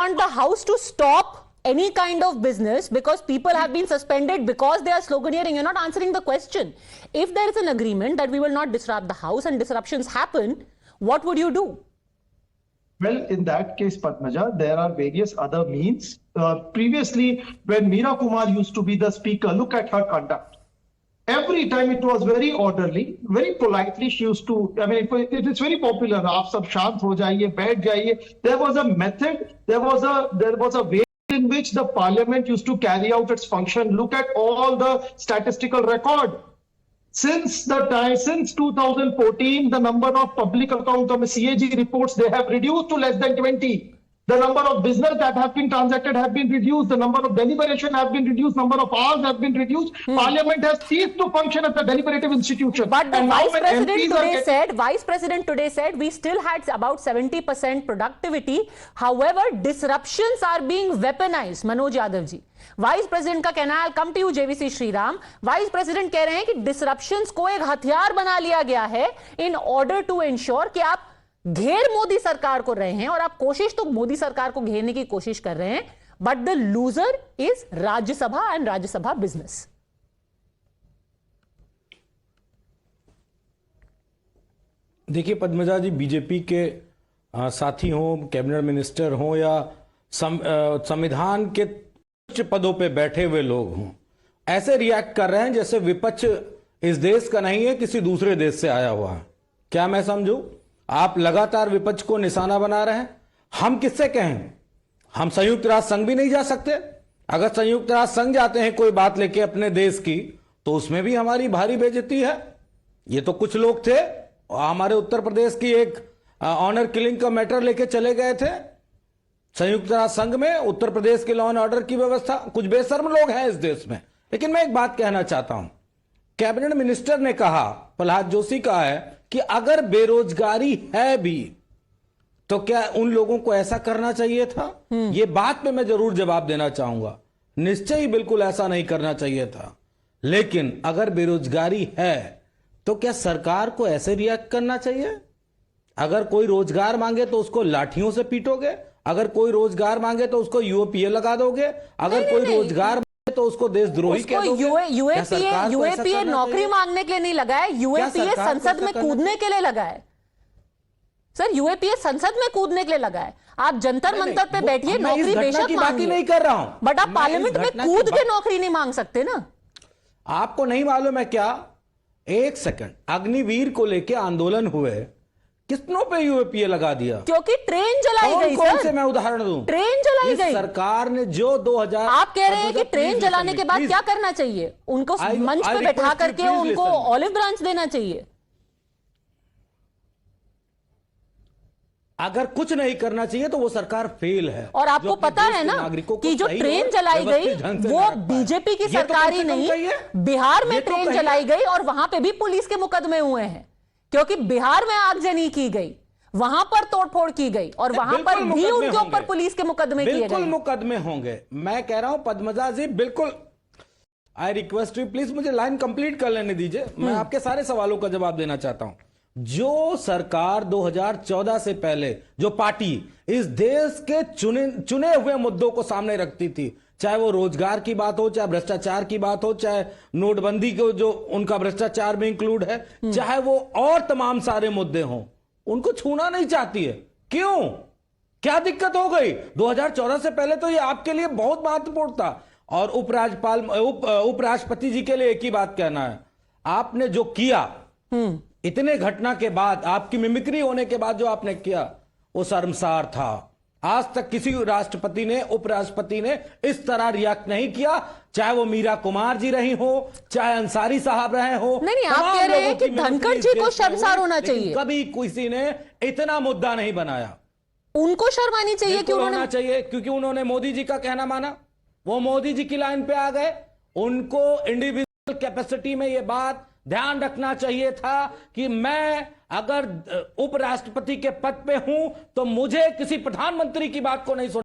want the House to stop any kind of business because people have been suspended because they are sloganeering. You're not answering the question. If there is an agreement that we will not disrupt the House and disruptions happen, what would you do? Well, in that case, Padmaja, there are various other means. Previously, when Meera Kumar used to be the speaker, look at her conduct. Every time it was very orderly, very politely she used to, I mean, it is very popular. Aap sab shant ho jaiye, baith jaiye. There was a method, there was a way in which the parliament used to carry out its function. Look at all the statistical record. Since 2014, the number of public account of CAG reports, they have reduced to less than 20. The number of business that have been transacted have been reduced. The number of deliberation have been reduced. Number of hours have been reduced. Parliament has ceased to function as a deliberative institution. But the Vice President today said we still had about 70% productivity. However, disruptions are being weaponized. Manoj Yadav ji, vice president का कहना है, I'll come to you JVC Shriram, vice president कह रहे हैं कि disruptions को एक हथियार बना लिया गया है इन ऑर्डर टू इंश्योर कि आप घेर मोदी सरकार को रहे हैं और आप कोशिश तो मोदी सरकार को घेरने की कोशिश कर रहे हैं, but the loser is Rajya Sabha and Rajya Sabha business. देखिए पद्मजा जी, बीजेपी के साथी हों, कैबिनेट मिनिस्टर हों या संविधान के उच्च पदों पे बैठे हुए लोग हों, ऐसे रिएक्ट कर रहे हैं जैसे विपक्ष इस देश का नहीं है, किसी दूसरे देश से आया हुआ है. क्या मैं समझूं? आप लगातार विपक्ष को निशाना बना रहे हैं. हम किससे कहें? हम संयुक्त राष्ट्र संघ भी नहीं जा सकते. अगर संयुक्त राष्ट्र संघ जाते हैं कोई बात लेके अपने देश की, तो उसमें भी हमारी भारी बेइज्जती है. ये तो कुछ लोग थे, हमारे उत्तर प्रदेश की एक ऑनर किलिंग का मैटर लेके चले गए थे संयुक्त राष्ट्र संघ में. उत्तर प्रदेश के लॉ एंड ऑर्डर की व्यवस्था, कुछ बेशर्म लोग हैं इस देश में. लेकिन मैं एक बात कहना चाहता हूं, कैबिनेट मिनिस्टर ने कहा, प्रहलाद जोशी कहा है कि अगर बेरोजगारी है भी तो क्या उन लोगों को ऐसा करना चाहिए था? ये बात पे मैं जरूर जवाब देना चाहूंगा. निश्चय ही बिल्कुल ऐसा नहीं करना चाहिए था. लेकिन अगर बेरोजगारी है तो क्या सरकार को ऐसे रिएक्ट करना चाहिए? अगर कोई रोजगार मांगे तो उसको लाठियों से पीटोगे? अगर कोई रोजगार मांगे तो उसको यूएपीए लगा दोगे? अगर कोई रोजगार मांगे तो उसको देशद्रोही कह दोगे? यूएपीए नौकरी मांगने के लिए नहीं लगा है, यूएपीए संसद में कूदने के लिए लगा है. सर, यूएपीए संसद में कूदने के लिए लगा है. आप जंतर मंतर पे बैठिए, नौकरी बेशक मांगिए, नहीं कर रहा हूं, बट आप पार्लियामेंट में कूद के नौकरी नहीं मांग सकते ना. आपको नहीं मालूम है क्या? एक सेकंड, अग्निवीर को लेके आंदोलन हुए, कितनों पे यूएपीए लगा दिया? क्योंकि ट्रेन जलाई गई. कौन से मैं उदाहरण दूं? ट्रेन जलाई गई. सरकार ने जो 2000, आप कह रहे हैं कि ट्रेन जलाने के बाद क्या करना चाहिए? उनको मंच पे बैठा करके उनको ऑलिव ब्रांच देना चाहिए. अगर कुछ नहीं करना चाहिए तो वो सरकार फेल है. और आपको पता है ना कि जो ट्रेन जलाई गई वो बीजेपी की सरकार ही नहीं, बिहार में ट्रेन जलाई गई और वहां पे भी पुलिस के मुकदमे हुए हैं, क्योंकि बिहार में आगजनी की गई, वहां पर तोड़फोड़ की गई और वहां पर भी उनके ऊपर पुलिस के मुकदमे किए गए. बिल्कुल मुकदमे होंगे. मैं कह रहा हूं पद्मजा जी, बिल्कुल. आई रिक्वेस्ट यू, प्लीज मुझे लाइन कंप्लीट कर लेने दीजिए. मैं आपके सारे सवालों का जवाब देना चाहता हूं. जो सरकार 2014 से पहले जो पार्टी इस देश के चुने हुए मुद्दों को सामने रखती थी, चाहे वो रोजगार की बात हो, चाहे भ्रष्टाचार की बात हो, चाहे नोटबंदी को जो उनका भ्रष्टाचार में इंक्लूड है, चाहे वो और तमाम सारे मुद्दे हों, उनको छूना नहीं चाहती है. क्यों? क्या दिक्कत हो गई? 2014 से पहले तो ये आपके लिए बहुत महत्वपूर्ण था. और उपराष्ट्रपति जी के लिए एक ही बात कहना है, आपने जो किया इतने घटना के बाद, आपकी मिमिक्री होने के बाद जो आपने किया वो शर्मसार था. आज तक किसी राष्ट्रपति ने, उपराष्ट्रपति ने इस तरह रिएक्ट नहीं किया, चाहे वो मीरा कुमार जी रही हो, चाहे अंसारी साहब रहे हो. नहीं, आप कह रहे हैं कि धनखड़ जी को शर्मसार होना चाहिए. कभी किसी ने इतना मुद्दा नहीं बनाया. उनको शर्म आनी चाहिए. क्यों होना चाहिए? क्योंकि उन्होंने मोदी जी का कहना माना, वो मोदी जी की लाइन पे आ गए. उनको इंडिविजुअल कैपेसिटी में ये बात ध्यान रखना चाहिए था कि मैं अगर उपराष्ट्रपति के पद पे हूं तो मुझे किसी प्रधानमंत्री की बात को नहीं सुनना.